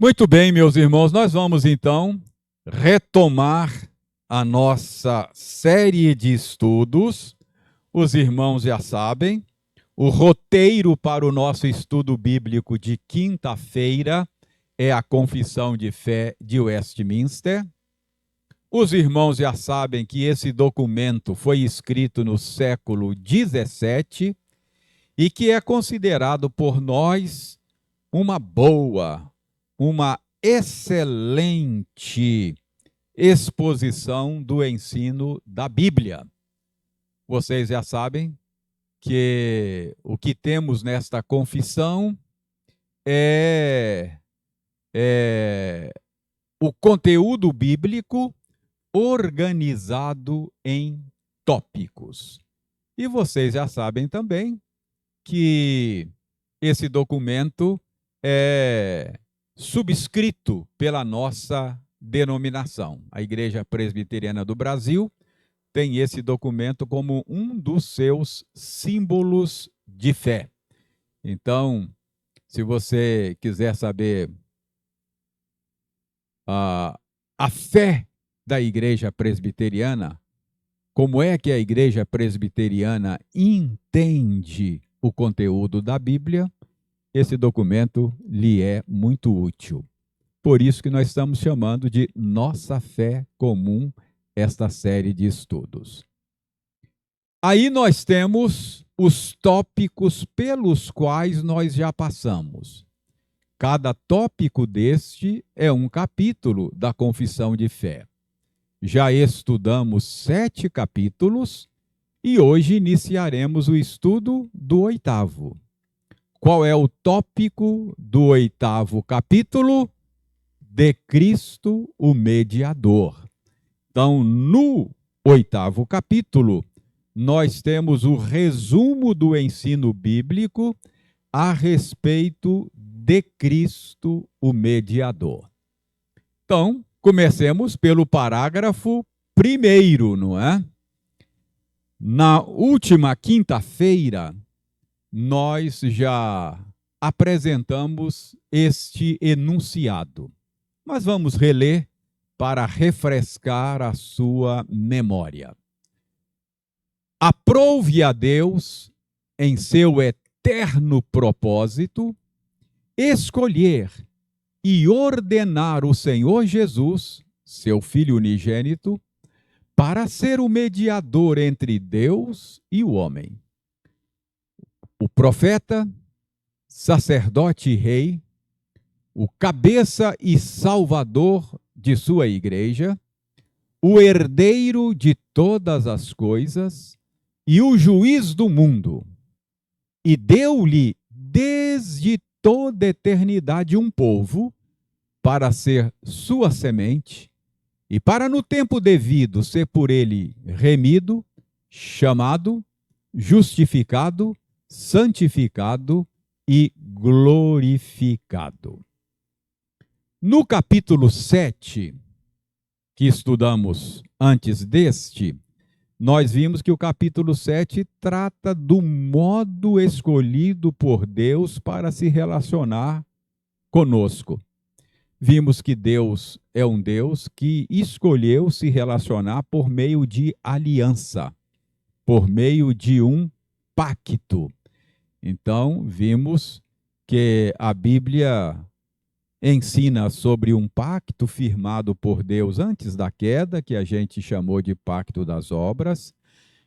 Muito bem, meus irmãos, nós vamos então retomar a nossa série de estudos. Os irmãos já sabem, o roteiro para o nosso estudo bíblico de quinta-feira é a Confissão de Fé de Westminster. Os irmãos já sabem que esse documento foi escrito no século XVII e que é considerado por nós uma boa, uma excelente exposição do ensino da Bíblia. Vocês já sabem que o que temos nesta confissão é o conteúdo bíblico organizado em tópicos. E vocês já sabem também que esse documento é subscrito pela nossa denominação. A Igreja Presbiteriana do Brasil tem esse documento como um dos seus símbolos de fé. Então, se você quiser saber a fé da Igreja Presbiteriana, como é que a Igreja Presbiteriana entende o conteúdo da Bíblia, esse documento lhe é muito útil. Por isso que nós estamos chamando de Nossa Fé Comum esta série de estudos. Aí nós temos os tópicos pelos quais nós já passamos. Cada tópico deste é um capítulo da Confissão de Fé. Já estudamos 7 capítulos e hoje iniciaremos o estudo do 8º. Qual é o tópico do 8º capítulo? De Cristo, o mediador. Então, no 8º capítulo, nós temos o resumo do ensino bíblico a respeito de Cristo, o mediador. Então, comecemos pelo parágrafo 1º, não é? Na última quinta-feira, nós já apresentamos este enunciado, mas vamos reler para refrescar a sua memória. Aprove a Deus, em seu eterno propósito, escolher e ordenar o Senhor Jesus, seu Filho unigênito, para ser o mediador entre Deus e o homem. O profeta, sacerdote e rei, o cabeça e salvador de sua igreja, o herdeiro de todas as coisas e o juiz do mundo. E deu-lhe desde toda eternidade um povo para ser sua semente e para no tempo devido ser por ele remido, chamado, justificado, santificado e glorificado. No capítulo 7, que estudamos antes deste, nós vimos que o capítulo 7 trata do modo escolhido por Deus para se relacionar conosco. Vimos que Deus é um Deus que escolheu se relacionar por meio de aliança, por meio de um pacto. Então, vimos que a Bíblia ensina sobre um pacto firmado por Deus antes da queda, que a gente chamou de pacto das obras.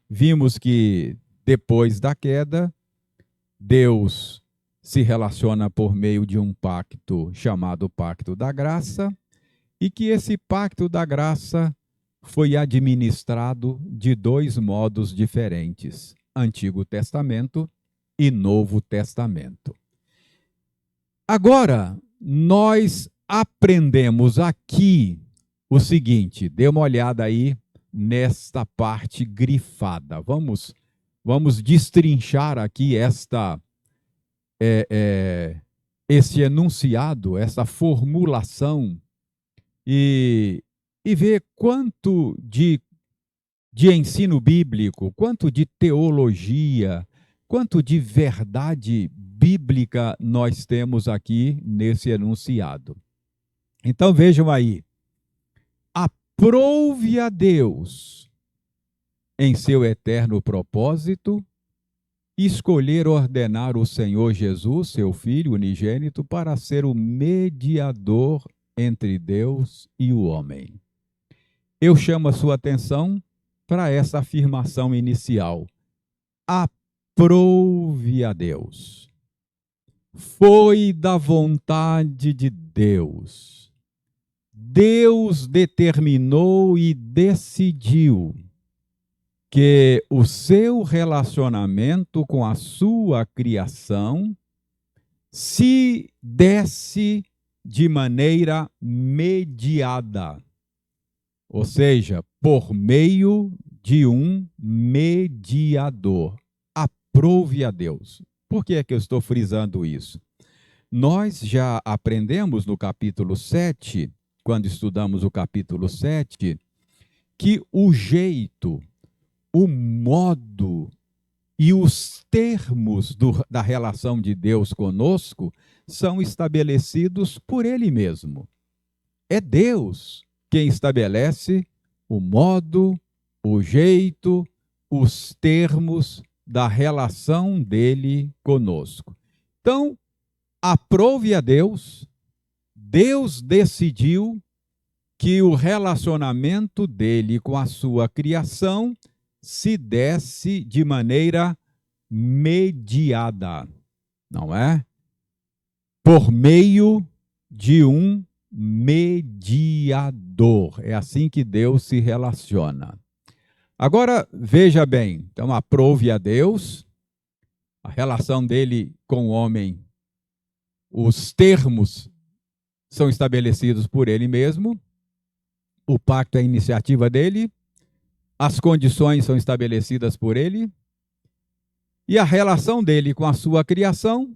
Vimos que depois da queda, Deus se relaciona por meio de um pacto chamado pacto da graça, e que esse pacto da graça foi administrado de 2 modos diferentes: Antigo Testamento e Novo Testamento. Agora, nós aprendemos aqui o seguinte, dê uma olhada aí nesta parte grifada. Vamos destrinchar aqui esse enunciado, essa formulação, e ver quanto de ensino bíblico, quanto de teologia, quanto de verdade bíblica nós temos aqui nesse enunciado. Então vejam aí, aprove a Deus, em seu eterno propósito, escolher ordenar o Senhor Jesus, seu Filho unigênito, para ser o mediador entre Deus e o homem. Eu chamo a sua atenção para essa afirmação inicial. Aprove a Deus. Foi da vontade de Deus. Deus determinou e decidiu que o seu relacionamento com a sua criação se desse de maneira mediada, ou seja, por meio de um mediador. Aprove a Deus. Por que é que eu estou frisando isso? Nós já aprendemos no capítulo 7, quando estudamos o capítulo 7, que o jeito, o modo e os termos da relação de Deus conosco são estabelecidos por Ele mesmo. É Deus quem estabelece o modo, o jeito, os termos da relação dele conosco. Então, aprove a Deus, Deus decidiu que o relacionamento dele com a sua criação se desse de maneira mediada, não é? Por meio de um mediador. É assim que Deus se relaciona. Agora, veja bem, então aprove a Deus, a relação dele com o homem, os termos são estabelecidos por ele mesmo, o pacto é a iniciativa dele, as condições são estabelecidas por ele, e a relação dele com a sua criação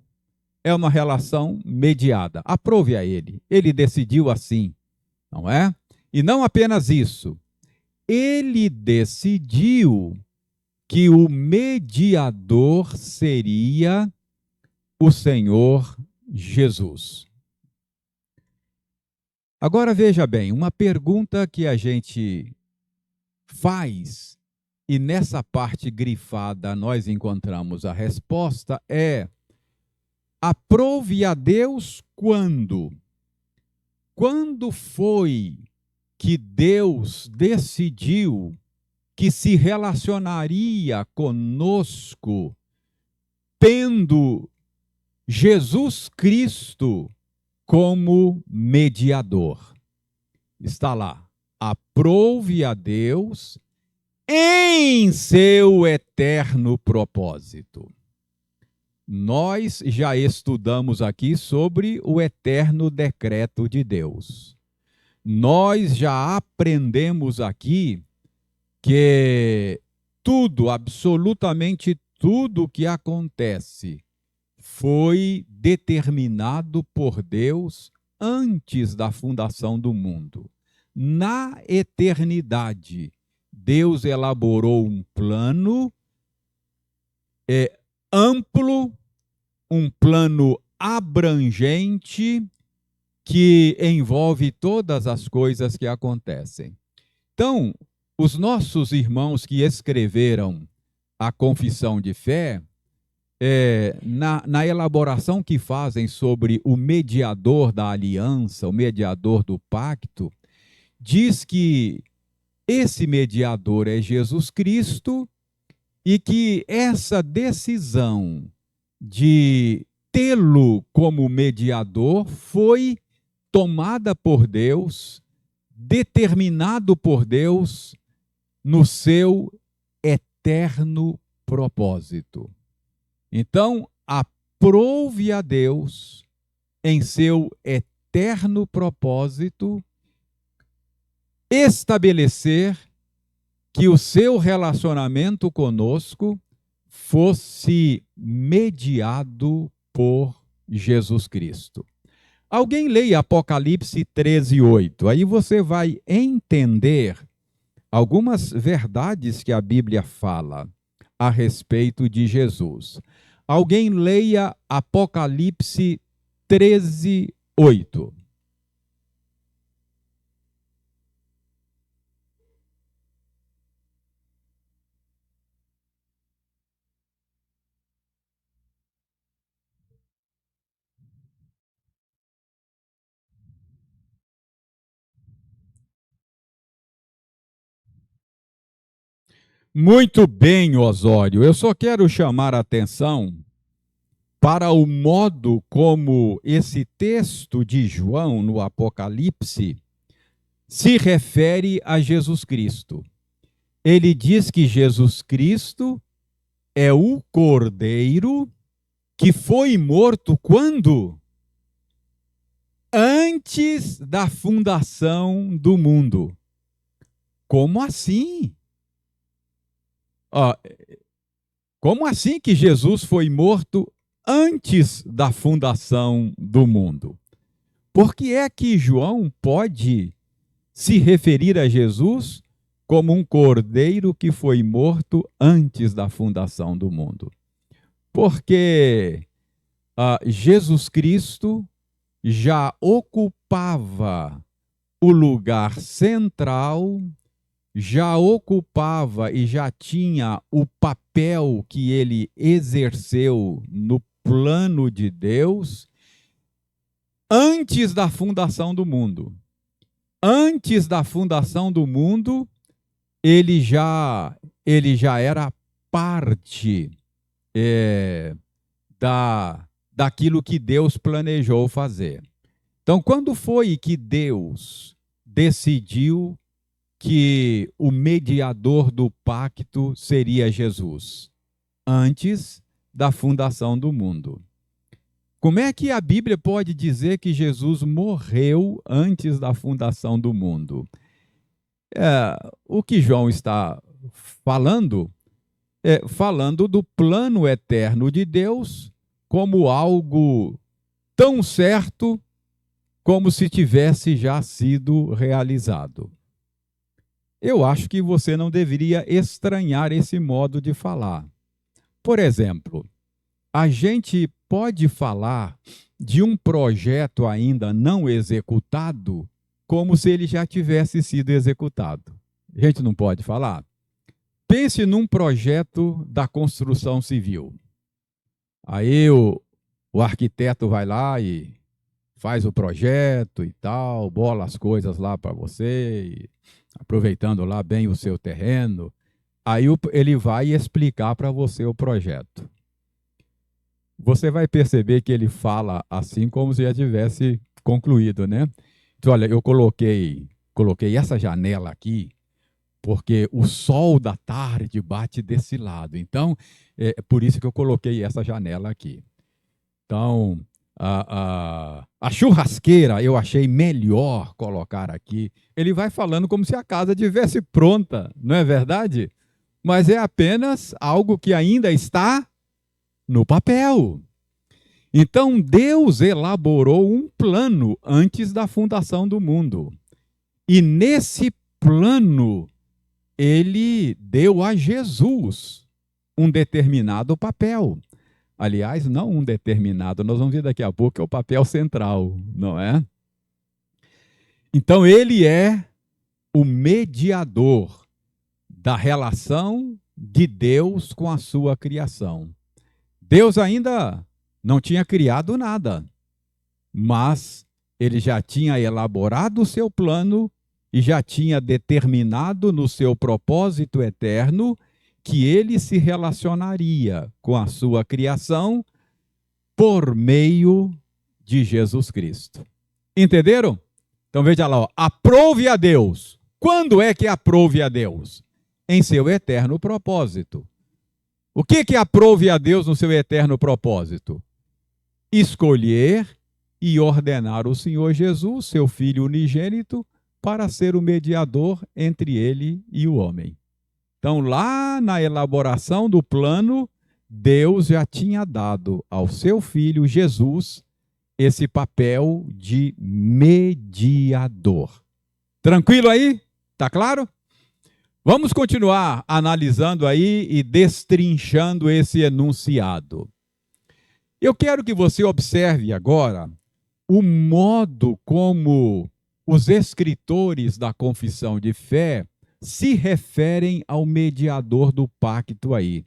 é uma relação mediada. Aprove a ele. Ele decidiu assim, não é? E não apenas isso. Ele decidiu que o mediador seria o Senhor Jesus. Agora veja bem, uma pergunta que a gente faz, e nessa parte grifada nós encontramos a resposta, é: aprove a Deus quando? Quando foi que Deus decidiu que se relacionaria conosco tendo Jesus Cristo como mediador? Está lá. Aprove a Deus em seu eterno propósito. Nós já estudamos aqui sobre o eterno decreto de Deus. Nós já aprendemos aqui que tudo, absolutamente tudo que acontece foi determinado por Deus antes da fundação do mundo. Na eternidade, Deus elaborou um plano amplo, um plano abrangente que envolve todas as coisas que acontecem. Então, os nossos irmãos que escreveram a confissão de fé, na elaboração que fazem sobre o mediador da aliança, o mediador do pacto, diz que esse mediador é Jesus Cristo e que essa decisão de tê-lo como mediador foi tomada por Deus, determinado por Deus no seu eterno propósito. Então, aprove a Deus em seu eterno propósito estabelecer que o seu relacionamento conosco fosse mediado por Jesus Cristo. Alguém leia Apocalipse 13:8, aí você vai entender algumas verdades que a Bíblia fala a respeito de Jesus. Alguém leia Apocalipse 13:8. Muito bem, Osório. Eu só quero chamar a atenção para o modo como esse texto de João no Apocalipse se refere a Jesus Cristo. Ele diz que Jesus Cristo é o Cordeiro que foi morto quando? Antes da fundação do mundo. Como assim? Como assim que Jesus foi morto antes da fundação do mundo? Por que é que João pode se referir a Jesus como um cordeiro que foi morto antes da fundação do mundo? Porque Jesus Cristo já ocupava o lugar central, já ocupava e já tinha o papel que ele exerceu no plano de Deus antes da fundação do mundo. Antes da fundação do mundo, ele já era parte daquilo que Deus planejou fazer. Então, quando foi que Deus decidiu que o mediador do pacto seria Jesus? Antes da fundação do mundo. Como é que a Bíblia pode dizer que Jesus morreu antes da fundação do mundo? O que João está falando é falando do plano eterno de Deus como algo tão certo como se tivesse já sido realizado. Eu acho que você não deveria estranhar esse modo de falar. Por exemplo, a gente pode falar de um projeto ainda não executado como se ele já tivesse sido executado. A gente não pode falar? Pense num projeto da construção civil. Aí o arquiteto vai lá e faz o projeto e tal, bola as coisas lá para você, aproveitando lá bem o seu terreno. Aí ele vai explicar para você o projeto. Você vai perceber que ele fala assim como se já tivesse concluído, né? Então, olha, eu coloquei essa janela aqui porque o sol da tarde bate desse lado. Então, é por isso que eu coloquei essa janela aqui. Então, a churrasqueira eu achei melhor colocar aqui. Ele vai falando como se a casa estivesse pronta, não é verdade? Mas é apenas algo que ainda está no papel. Então, Deus elaborou um plano antes da fundação do mundo. E nesse plano, ele deu a Jesus um determinado papel. Aliás, não um determinado, nós vamos ver daqui a pouco, é o papel central, não é? Então, ele é o mediador da relação de Deus com a sua criação. Deus ainda não tinha criado nada, mas ele já tinha elaborado o seu plano e já tinha determinado no seu propósito eterno que ele se relacionaria com a sua criação por meio de Jesus Cristo. Entenderam? Então veja lá, aprove a Deus. Quando é que aprove a Deus? Em seu eterno propósito. O que aprove a Deus no seu eterno propósito? Escolher e ordenar o Senhor Jesus, seu Filho unigênito, para ser o mediador entre ele e o homem. Então, lá na elaboração do plano, Deus já tinha dado ao seu Filho Jesus esse papel de mediador. Tranquilo aí? Tá claro? Vamos continuar analisando aí e destrinchando esse enunciado. Eu quero que você observe agora o modo como os escritores da confissão de fé se referem ao mediador do pacto aí.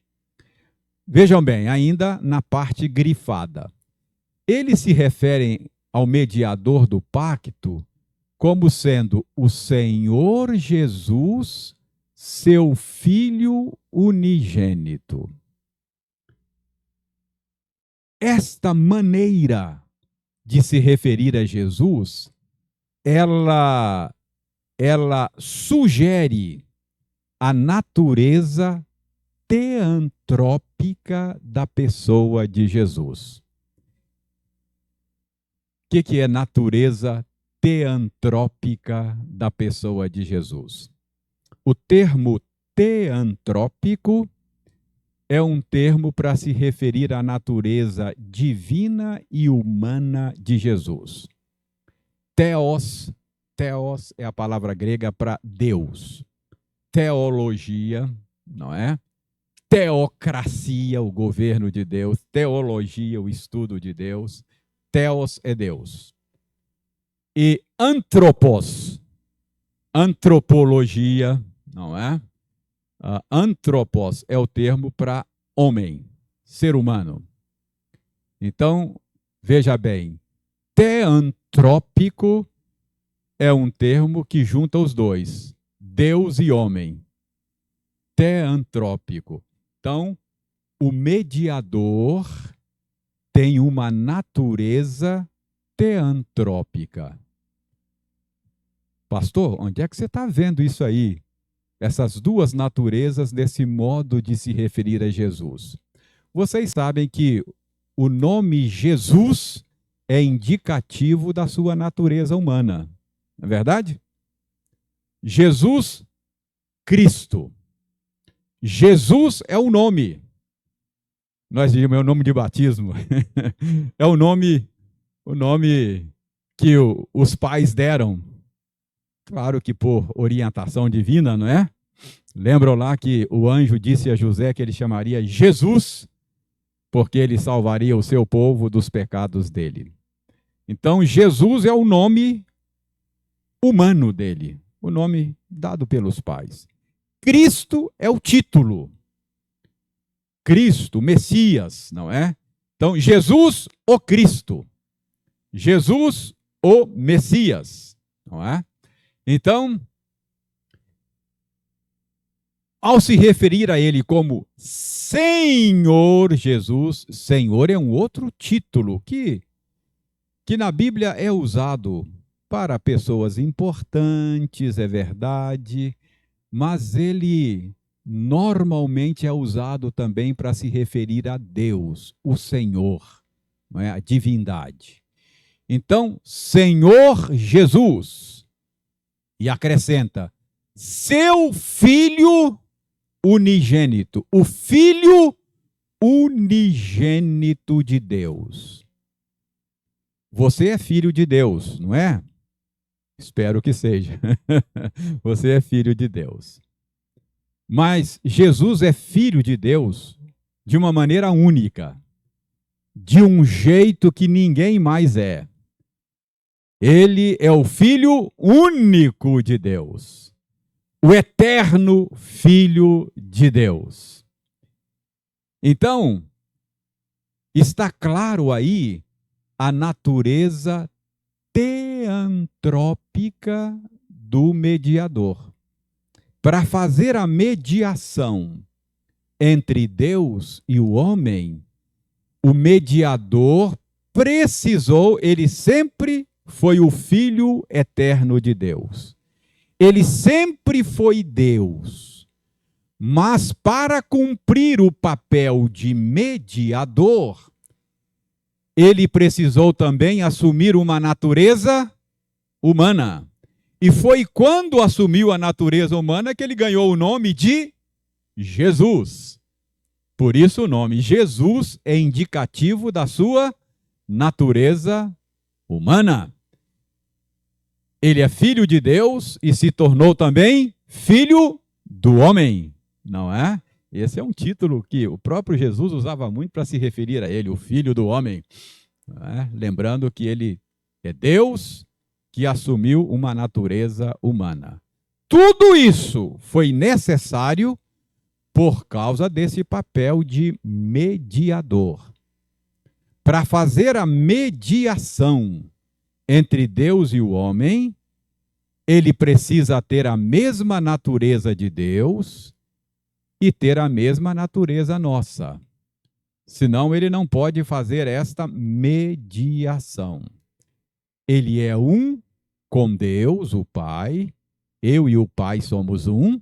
Vejam bem, ainda na parte grifada. Eles se referem ao mediador do pacto como sendo o Senhor Jesus, seu Filho unigênito. Esta maneira de se referir a Jesus, ela sugere a natureza teantrópica da pessoa de Jesus. O que é natureza teantrópica da pessoa de Jesus? O termo teantrópico é um termo para se referir à natureza divina e humana de Jesus. Theos é a palavra grega para Deus. Teologia, não é? Teocracia, o governo de Deus. Teologia, o estudo de Deus. Theos é Deus. E antropos, antropologia, não é? Antropos é o termo para homem, ser humano. Então, veja bem, teantrópico é um termo que junta os dois, Deus e homem. Teantrópico. Então, o mediador tem uma natureza teantrópica. Pastor, onde é que você está vendo isso aí? Essas duas naturezas nesse modo de se referir a Jesus. Vocês sabem que o nome Jesus é indicativo da sua natureza humana. Não é verdade? Jesus Cristo. Jesus é o nome. Nós dizemos, é o nome de batismo. É o nome que os pais deram. Claro que por orientação divina, não é? Lembram lá que o anjo disse a José que ele chamaria Jesus, porque ele salvaria o seu povo dos pecados dele. Então, Jesus é o nome humano dele, o nome dado pelos pais. Cristo é o título. Cristo, Messias, não é? Então, Jesus, o Cristo. Jesus, o Messias, não é? Então, ao se referir a ele como Senhor Jesus, Senhor é um outro título que na Bíblia é usado para pessoas importantes, é verdade, mas ele normalmente é usado também para se referir a Deus, o Senhor, não é? A divindade. Então, Senhor Jesus, e acrescenta, seu Filho unigênito, o Filho unigênito de Deus. Você é filho de Deus, não é? Espero que seja. Você é filho de Deus. Mas Jesus é filho de Deus de uma maneira única, de um jeito que ninguém mais é. Ele é o Filho único de Deus, o eterno Filho de Deus. Então, está claro aí a natureza teantrópica do mediador. Para fazer a mediação entre Deus e o homem, o mediador precisou, ele sempre foi o Filho eterno de Deus. Ele sempre foi Deus. Mas para cumprir o papel de mediador, ele precisou também assumir uma natureza humana. E foi quando assumiu a natureza humana que ele ganhou o nome de Jesus. Por isso o nome Jesus é indicativo da sua natureza humana. Ele é filho de Deus e se tornou também filho do homem, não é? Esse é um título que o próprio Jesus usava muito para se referir a ele, o filho do homem. Não é? Lembrando que ele é Deus que assumiu uma natureza humana. Tudo isso foi necessário por causa desse papel de mediador. Para fazer a mediação entre Deus e o homem, ele precisa ter a mesma natureza de Deus e ter a mesma natureza nossa. Senão ele não pode fazer esta mediação. Ele é um com Deus, o Pai, eu e o Pai somos um,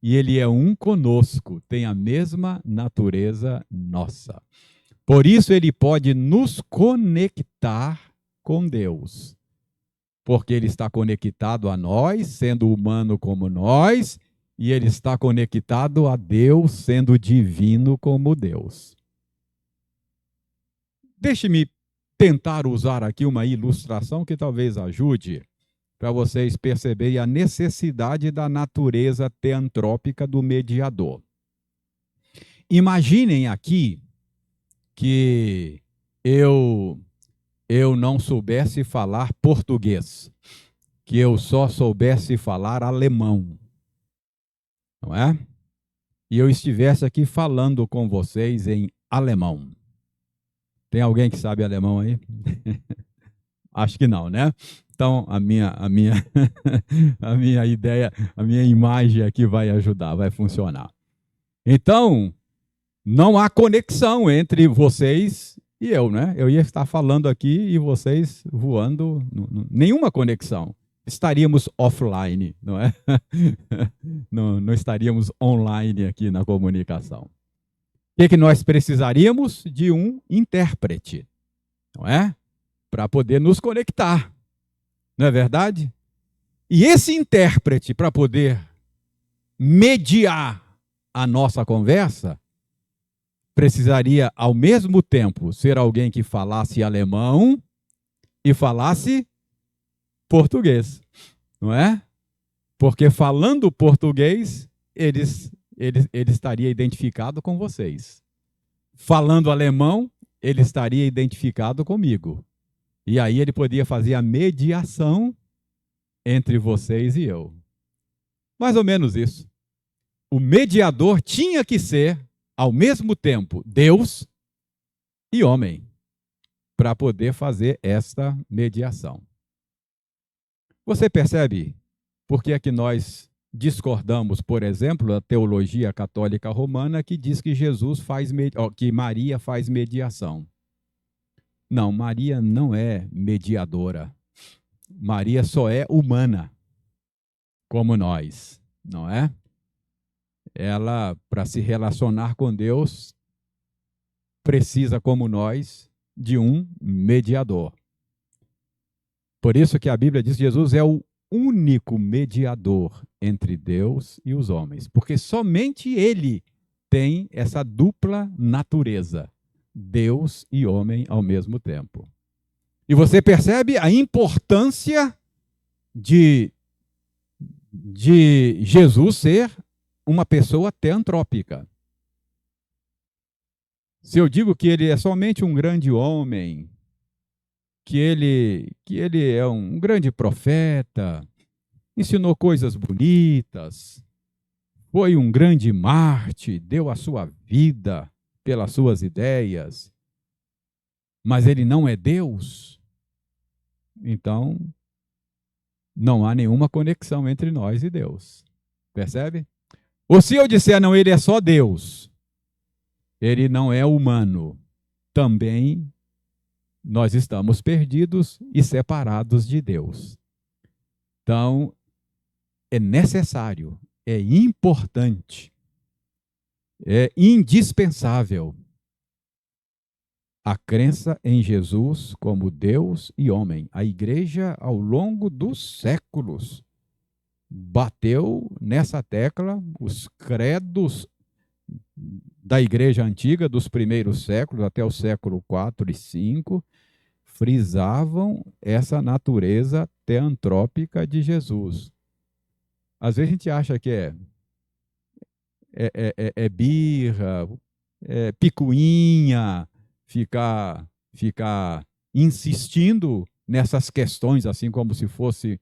e ele é um conosco, tem a mesma natureza nossa. Por isso ele pode nos conectar com Deus, porque ele está conectado a nós, sendo humano como nós, e ele está conectado a Deus, sendo divino como Deus. Deixe-me tentar usar aqui uma ilustração que talvez ajude para vocês perceberem a necessidade da natureza teantrópica do mediador. Imaginem aqui que eu não soubesse falar português, que eu só soubesse falar alemão, não é? E eu estivesse aqui falando com vocês em alemão. Tem alguém que sabe alemão aí? Acho que não, né? Então, a minha ideia, a minha imagem aqui vai ajudar, vai funcionar. Então, não há conexão entre vocês e eu, né? Eu ia estar falando aqui e vocês voando, nenhuma conexão. Estaríamos offline, não é? Não estaríamos online aqui na comunicação. O que nós precisaríamos? De um intérprete, não é? Para poder nos conectar, não é verdade? E esse intérprete, para poder mediar a nossa conversa, precisaria, ao mesmo tempo, ser alguém que falasse alemão e falasse português, não é? Porque falando português, ele estaria identificado com vocês. Falando alemão, ele estaria identificado comigo. E aí ele podia fazer a mediação entre vocês e eu. Mais ou menos isso. O mediador tinha que ser, ao mesmo tempo, Deus e homem, para poder fazer esta mediação. Você percebe por que é que nós discordamos, por exemplo, da teologia católica romana que diz que que Maria faz mediação? Não, Maria não é mediadora. Maria só é humana, como nós, não é? Ela, para se relacionar com Deus, precisa, como nós, de um mediador. Por isso que a Bíblia diz que Jesus é o único mediador entre Deus e os homens, porque somente ele tem essa dupla natureza, Deus e homem ao mesmo tempo. E você percebe a importância de Jesus ser uma pessoa teantrópica. Se eu digo que ele é somente um grande homem, que ele é um grande profeta, ensinou coisas bonitas, foi um grande Marte, deu a sua vida pelas suas ideias, mas ele não é Deus, então não há nenhuma conexão entre nós e Deus. Percebe? Ou se eu disser, não, ele é só Deus, ele não é humano, também nós estamos perdidos e separados de Deus. Então, é necessário, é importante, é indispensável a crença em Jesus como Deus e homem. A igreja, ao longo dos séculos, bateu nessa tecla. Os credos da igreja antiga, dos primeiros séculos, até o século IV e V, frisavam essa natureza teantrópica de Jesus. Às vezes a gente acha que é birra, é picuinha, ficar insistindo nessas questões, assim como se fosse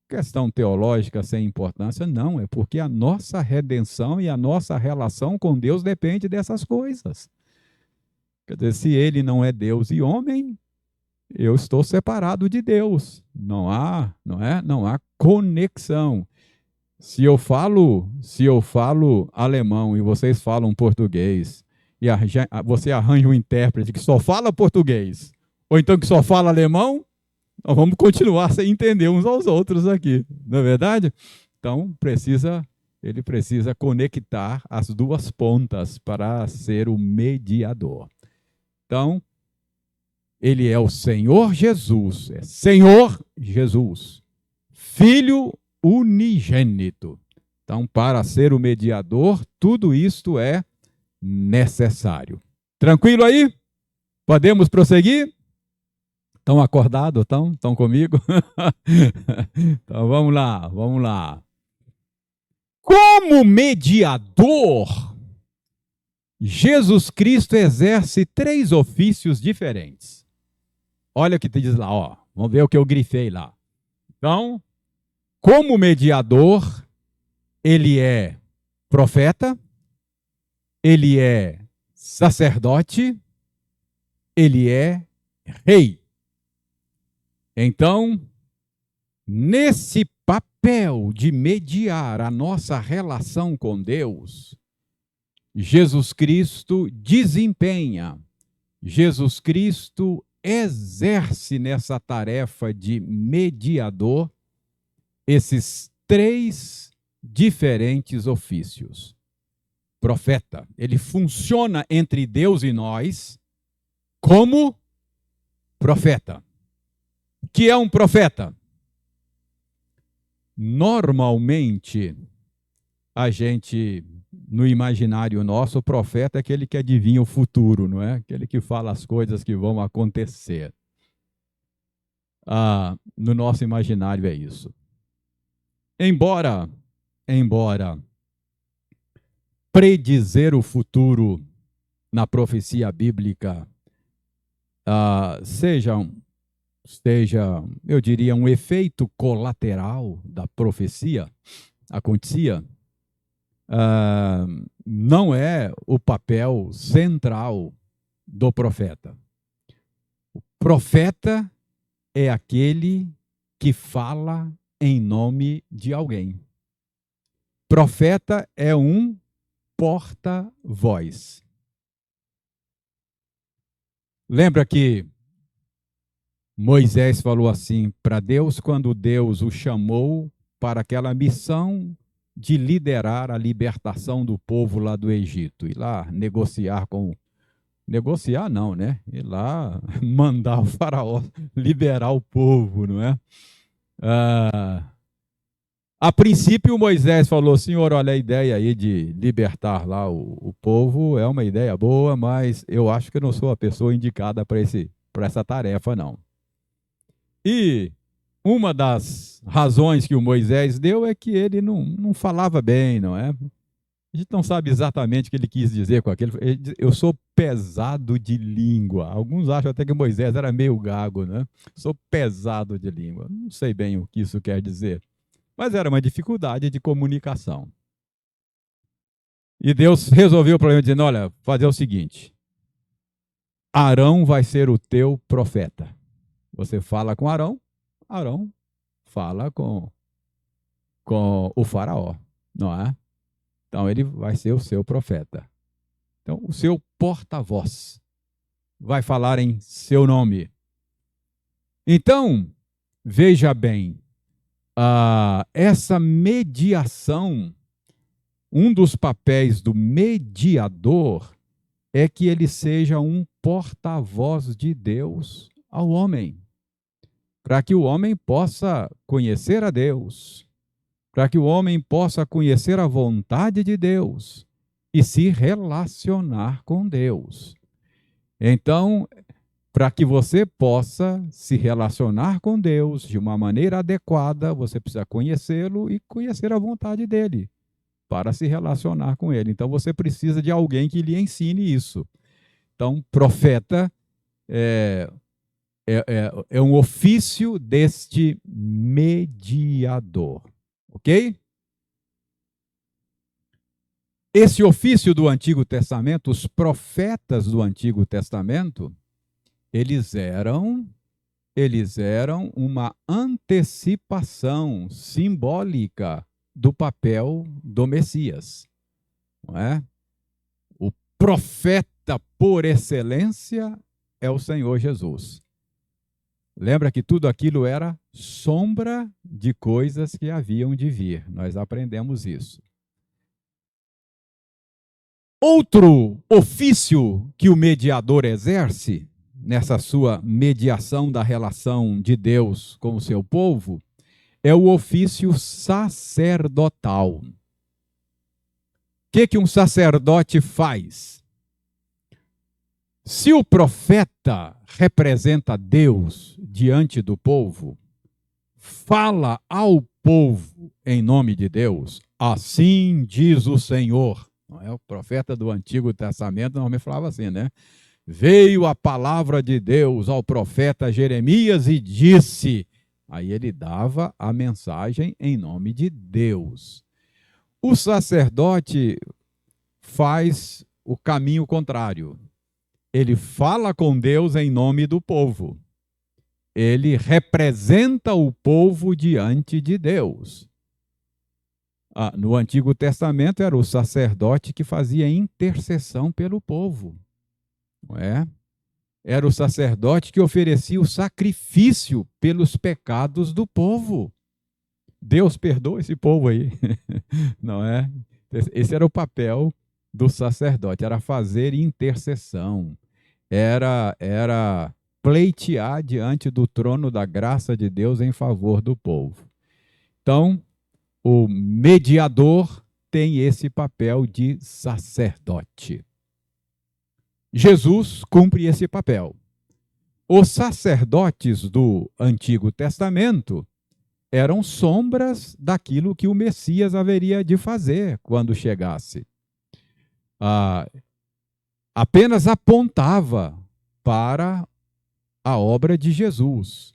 questão teológica sem importância. Não, é porque a nossa redenção e a nossa relação com Deus depende dessas coisas. Quer dizer, se ele não é Deus e homem, eu estou separado de Deus. Não há conexão. Se eu falo alemão e vocês falam português, e você arranja um intérprete que só fala português, ou então que só fala alemão, nós vamos continuar sem entender uns aos outros aqui, não é verdade? Então, ele precisa conectar as duas pontas para ser o mediador. Então, ele é o Senhor Jesus, Filho unigênito. Então, para ser o mediador, tudo isto é necessário. Tranquilo aí? Podemos prosseguir? Estão acordados? Estão comigo? Então, vamos lá. Como mediador, Jesus Cristo exerce 3 ofícios diferentes. Olha o que te diz lá, ó. Vamos ver o que eu grifei lá. Então, como mediador, ele é profeta, ele é sacerdote, ele é rei. Então, nesse papel de mediar a nossa relação com Deus, Jesus Cristo desempenha, Jesus Cristo exerce nessa tarefa de mediador esses 3 diferentes ofícios. Profeta, ele funciona entre Deus e nós como profeta. O que é um profeta? Normalmente, no imaginário nosso, o profeta é aquele que adivinha o futuro, não é? Aquele que fala as coisas que vão acontecer. No nosso imaginário é isso. Embora predizer o futuro na profecia bíblica seja, eu diria, um efeito colateral da profecia, acontecia, não é o papel central do profeta. O profeta é aquele que fala em nome de alguém. Profeta é um porta-voz. Lembra que Moisés falou assim para Deus quando Deus o chamou para aquela missão de liderar a libertação do povo lá do Egito, ir lá negociar não, né? Ir lá mandar o faraó liberar o povo, não é? A princípio, Moisés falou: Senhor, olha, a ideia aí de libertar lá o povo é uma ideia boa, mas eu acho que eu não sou a pessoa indicada para essa tarefa, não. E uma das razões que o Moisés deu é que ele não falava bem, não é? A gente não sabe exatamente o que ele quis dizer com aquilo. Ele diz, eu sou pesado de língua. Alguns acham até que Moisés era meio gago, né? Sou pesado de língua. Não sei bem o que isso quer dizer. Mas era uma dificuldade de comunicação. E Deus resolveu o problema dizendo, olha, fazer o seguinte, Arão vai ser o teu profeta. Você fala com Arão, Arão fala com o faraó, não é? Então ele vai ser o seu profeta. Então o seu porta-voz vai falar em seu nome. Então, veja bem, essa mediação, um dos papéis do mediador é que ele seja um porta-voz de Deus ao homem, para que o homem possa conhecer a Deus, para que o homem possa conhecer a vontade de Deus e se relacionar com Deus. Então, para que você possa se relacionar com Deus de uma maneira adequada, você precisa conhecê-lo e conhecer a vontade dele para se relacionar com ele. Então, você precisa de alguém que lhe ensine isso. Então, profeta é um ofício deste mediador. Ok? Esse ofício do Antigo Testamento, os profetas do Antigo Testamento, eles eram eles eram uma antecipação simbólica do papel do Messias, não é? O profeta por excelência é o Senhor Jesus. Lembra que tudo aquilo era sombra de coisas que haviam de vir. Nós aprendemos isso. Outro ofício que o mediador exerce, nessa sua mediação da relação de Deus com o seu povo, é o ofício sacerdotal. O que um sacerdote faz? Se o profeta representa Deus diante do povo, fala ao povo em nome de Deus, assim diz o Senhor. Não é? O profeta do Antigo Testamento normalmente falava assim, né? Veio a palavra de Deus ao profeta Jeremias e disse. Aí ele dava a mensagem em nome de Deus. O sacerdote faz o caminho contrário. Ele fala com Deus em nome do povo. Ele representa o povo diante de Deus. No Antigo Testamento era o sacerdote que fazia intercessão pelo povo. Não é? Era o sacerdote que oferecia o sacrifício pelos pecados do povo. Deus perdoa esse povo aí. Não é? Esse era o papel do sacerdote, era fazer intercessão. Era pleitear diante do trono da graça de Deus em favor do povo. Então, o mediador tem esse papel de sacerdote. Jesus cumpre esse papel. Os sacerdotes do Antigo Testamento eram sombras daquilo que o Messias haveria de fazer quando chegasse. Apenas apontava para a obra de Jesus.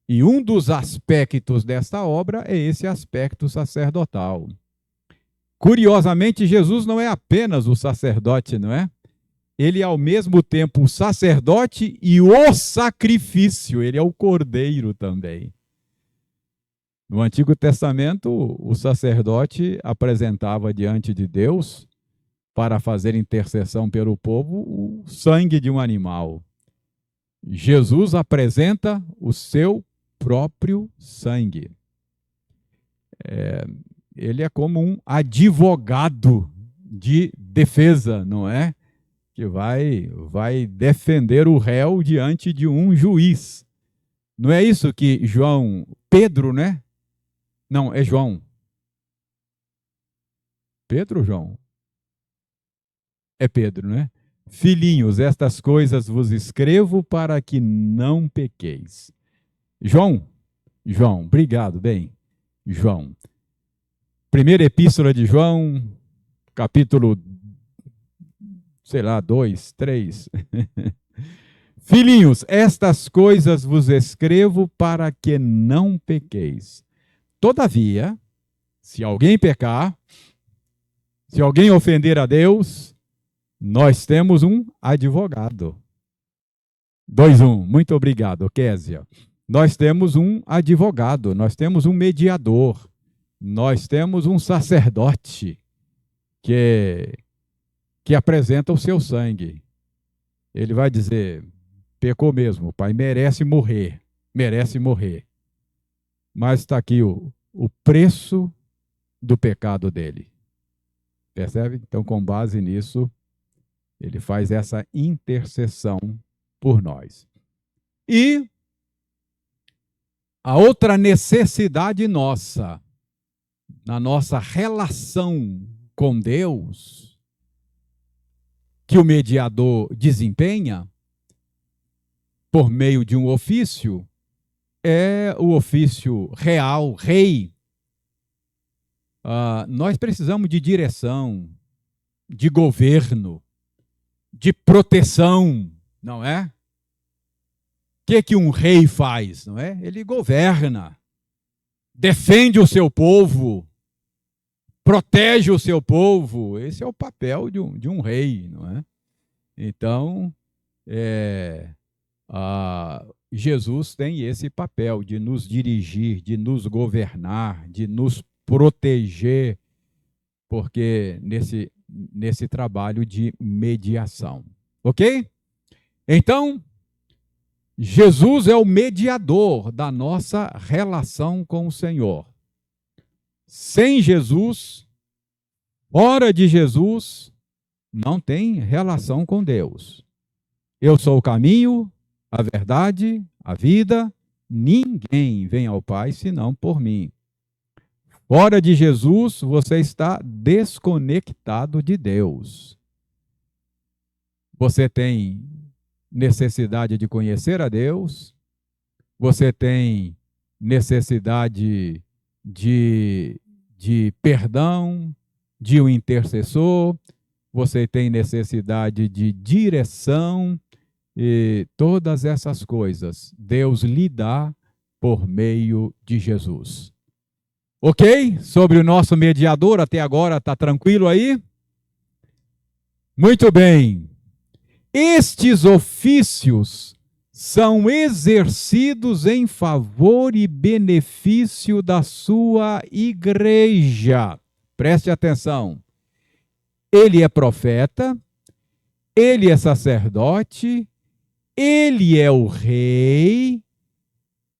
E um dos aspectos desta obra é esse aspecto sacerdotal. Curiosamente, Jesus não é apenas o sacerdote, não é? Ele é ao mesmo tempo o sacerdote e o sacrifício. Ele é o cordeiro também. No Antigo Testamento, o sacerdote apresentava diante de Deus, para fazer intercessão pelo povo, o sangue de um animal. Jesus apresenta o seu próprio sangue. Ele é como um advogado de defesa, não é? Que vai defender o réu diante de um juiz. Não é isso que Pedro, né? Não, é João. Pedro ou João? É Pedro, né? Filhinhos, estas coisas vos escrevo para que não pequeis. João, obrigado, bem. João. Primeira epístola de João, capítulo, 2, 3. Filhinhos, estas coisas vos escrevo para que não pequeis. Todavia, se alguém pecar, se alguém ofender a Deus, nós temos um advogado. 2:1. Muito obrigado, Késia. Nós temos um advogado, nós temos um mediador, nós temos um sacerdote que apresenta o seu sangue. Ele vai dizer, pecou mesmo, pai, merece morrer. Mas está aqui o preço do pecado dele. Percebe? Então, com base nisso, ele faz essa intercessão por nós. E a outra necessidade nossa, na nossa relação com Deus, que o mediador desempenha, por meio de um ofício, é o ofício real, rei. Nós precisamos de direção, de governo, de proteção, não é? O que um rei faz, não é? Ele governa, defende o seu povo, protege o seu povo. Esse é o papel de um rei, não é? Então, Jesus tem esse papel de nos dirigir, de nos governar, de nos proteger, porque nesse trabalho de mediação. Ok? Então, Jesus é o mediador da nossa relação com o Senhor. Sem Jesus, fora de Jesus, não tem relação com Deus. Eu sou o caminho, a verdade, a vida. Ninguém vem ao Pai senão por mim. Fora de Jesus, você está desconectado de Deus. Você tem necessidade de conhecer a Deus, você tem necessidade de perdão, de um intercessor, você tem necessidade de direção, e todas essas coisas Deus lhe dá por meio de Jesus. Ok? Sobre o nosso mediador, até agora está tranquilo aí? Muito bem. Estes ofícios são exercidos em favor e benefício da sua igreja. Preste atenção. Ele é profeta, ele é sacerdote, ele é o rei,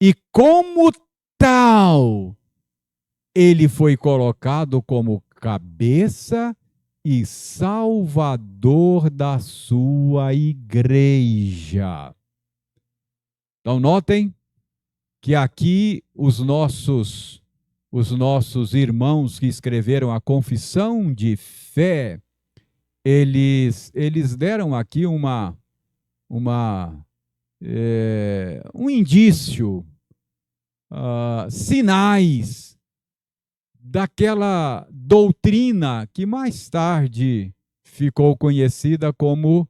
e como tal, ele foi colocado como cabeça e salvador da sua igreja. Então, notem que aqui os nossos irmãos que escreveram a confissão de fé, eles deram aqui um indício, sinais daquela doutrina que mais tarde ficou conhecida como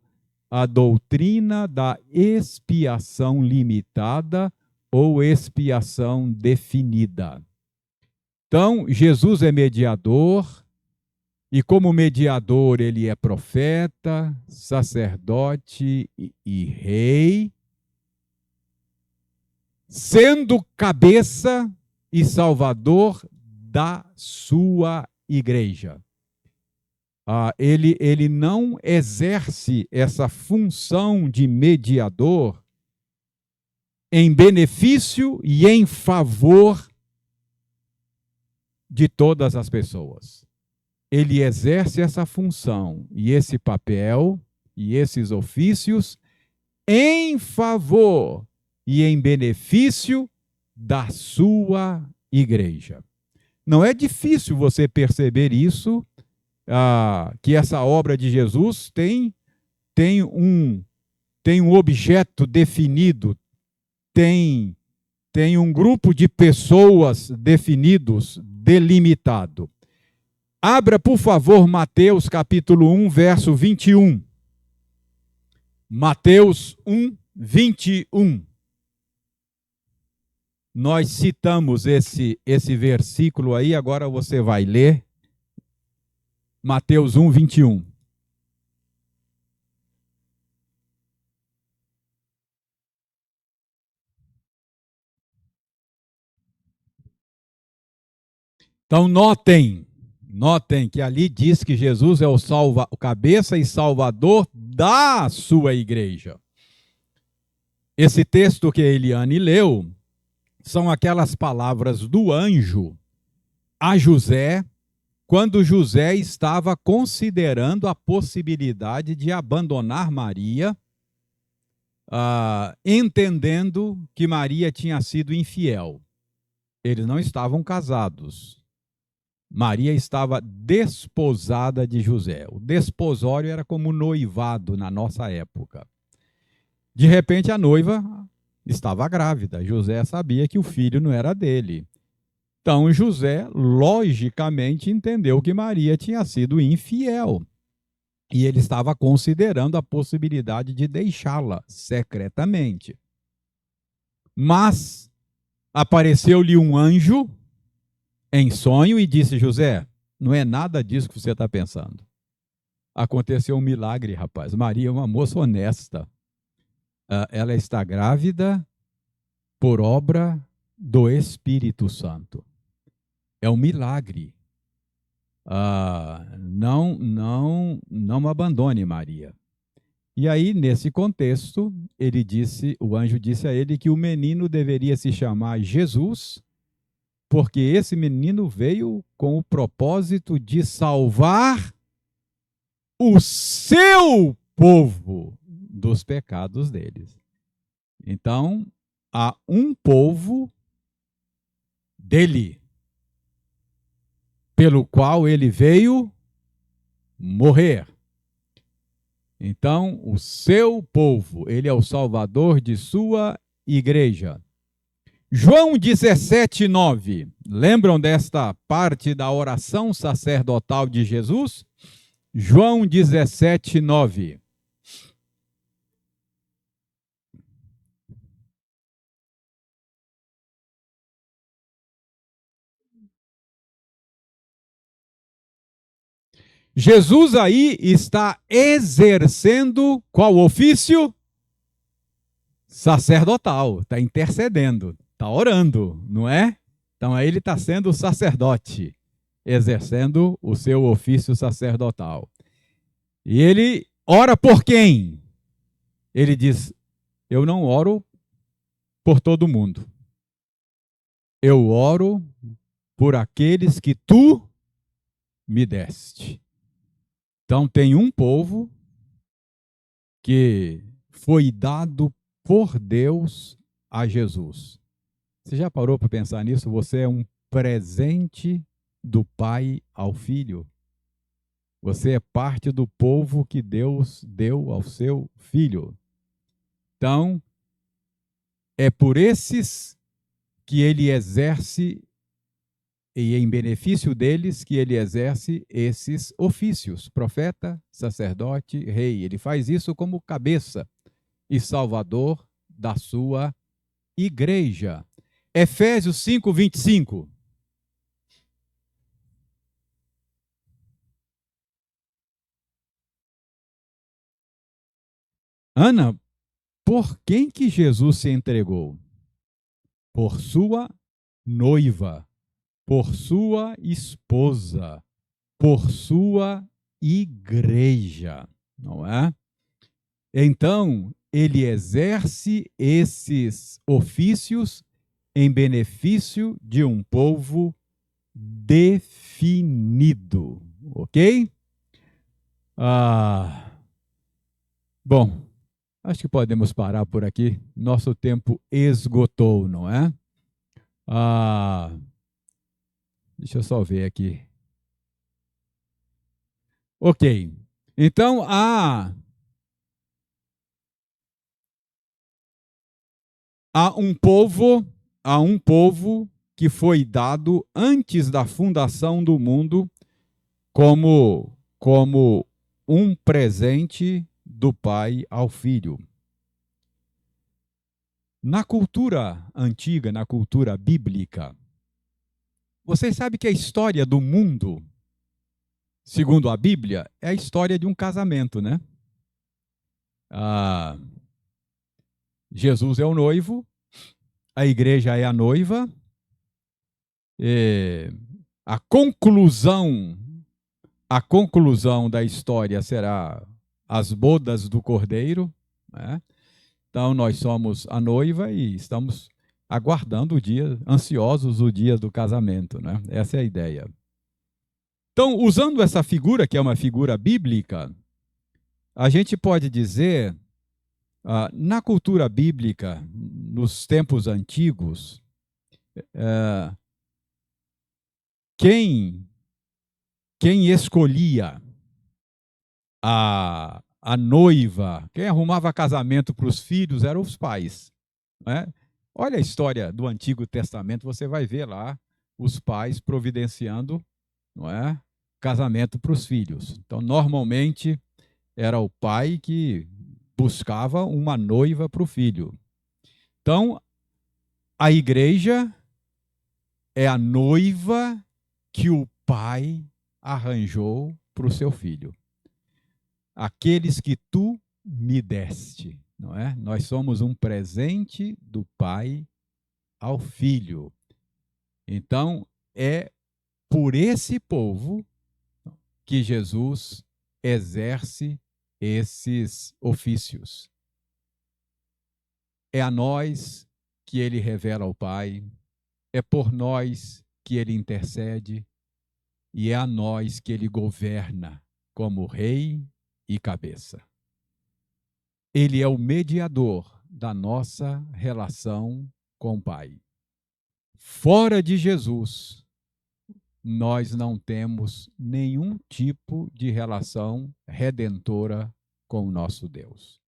a doutrina da expiação limitada ou expiação definida. Então, Jesus é mediador, e como mediador ele é profeta, sacerdote e rei, sendo cabeça e salvador da sua igreja. Ele não exerce essa função de mediador em benefício e em favor de todas as pessoas. Ele exerce essa função e esse papel e esses ofícios em favor e em benefício da sua igreja. Não é difícil você perceber isso, que essa obra de Jesus tem um objeto definido, tem um grupo de pessoas definidos, delimitado. Abra, por favor, Mateus capítulo 1, verso 21. Mateus 1, 21. Nós citamos esse versículo aí, agora você vai ler. Mateus 1, 21. Então, notem que ali diz que Jesus é o cabeça e salvador da sua igreja. Esse texto que a Eliane leu são aquelas palavras do anjo a José, quando José estava considerando a possibilidade de abandonar Maria, entendendo que Maria tinha sido infiel. Eles não estavam casados. Maria estava desposada de José. O desposório era como noivado na nossa época. De repente, a noiva estava grávida. José sabia que o filho não era dele. Então, José, logicamente, entendeu que Maria tinha sido infiel. E ele estava considerando a possibilidade de deixá-la secretamente. Mas apareceu-lhe um anjo em sonho e disse: José, não é nada disso que você está pensando. Aconteceu um milagre, rapaz. Maria é uma moça honesta. Ela está grávida por obra do Espírito Santo. É um milagre. Não abandone Maria. E aí, nesse contexto, o anjo disse a ele que o menino deveria se chamar Jesus, porque esse menino veio com o propósito de salvar o seu povo dos pecados deles. Então, há um povo dele, pelo qual ele veio morrer. Então, o seu povo, ele é o salvador de sua igreja. João 17:9. Lembram desta parte da oração sacerdotal de Jesus? João 17:9. Jesus aí está exercendo qual ofício? Sacerdotal. Está intercedendo, está orando, não é? Então aí ele está sendo sacerdote, exercendo o seu ofício sacerdotal. E ele ora por quem? Ele diz: eu não oro por todo mundo. Eu oro por aqueles que tu me deste. Então tem um povo que foi dado por Deus a Jesus. Você já parou para pensar nisso? Você é um presente do Pai ao Filho. Você é parte do povo que Deus deu ao seu Filho. Então, é por esses que ele exerce, e em benefício deles, que ele exerce esses ofícios: profeta, sacerdote, rei. Ele faz isso como cabeça e salvador da sua igreja. Efésios 5:25. Ana, por quem que Jesus se entregou? Por sua noiva, por sua esposa, por sua igreja, não é? Então, ele exerce esses ofícios em benefício de um povo definido, ok? Bom, acho que podemos parar por aqui. Nosso tempo esgotou, não é? Deixa eu só ver aqui. Ok. Então, há um povo que foi dado antes da fundação do mundo como um presente do Pai ao Filho. Na cultura antiga, na cultura bíblica, vocês sabem que a história do mundo, segundo a Bíblia, é a história de um casamento, né? Jesus é o noivo, a igreja é a noiva, a conclusão da história será as bodas do Cordeiro, né? Então nós somos a noiva e estamos aguardando o dia, ansiosos o dia do casamento, né? Essa é a ideia. Então, usando essa figura, que é uma figura bíblica, a gente pode dizer, na cultura bíblica, nos tempos antigos, quem escolhia a noiva, quem arrumava casamento para os filhos eram os pais, né? Olha a história do Antigo Testamento, você vai ver lá os pais providenciando, não é, casamento para os filhos. Então, normalmente, era o pai que buscava uma noiva para o filho. Então, a igreja é a noiva que o pai arranjou para o seu filho. Aqueles que tu me deste, não é? Nós somos um presente do Pai ao Filho. Então, é por esse povo que Jesus exerce esses ofícios. É a nós que ele revela ao Pai, é por nós que ele intercede e é a nós que ele governa como rei e cabeça. Ele é o mediador da nossa relação com o Pai. Fora de Jesus, nós não temos nenhum tipo de relação redentora com o nosso Deus.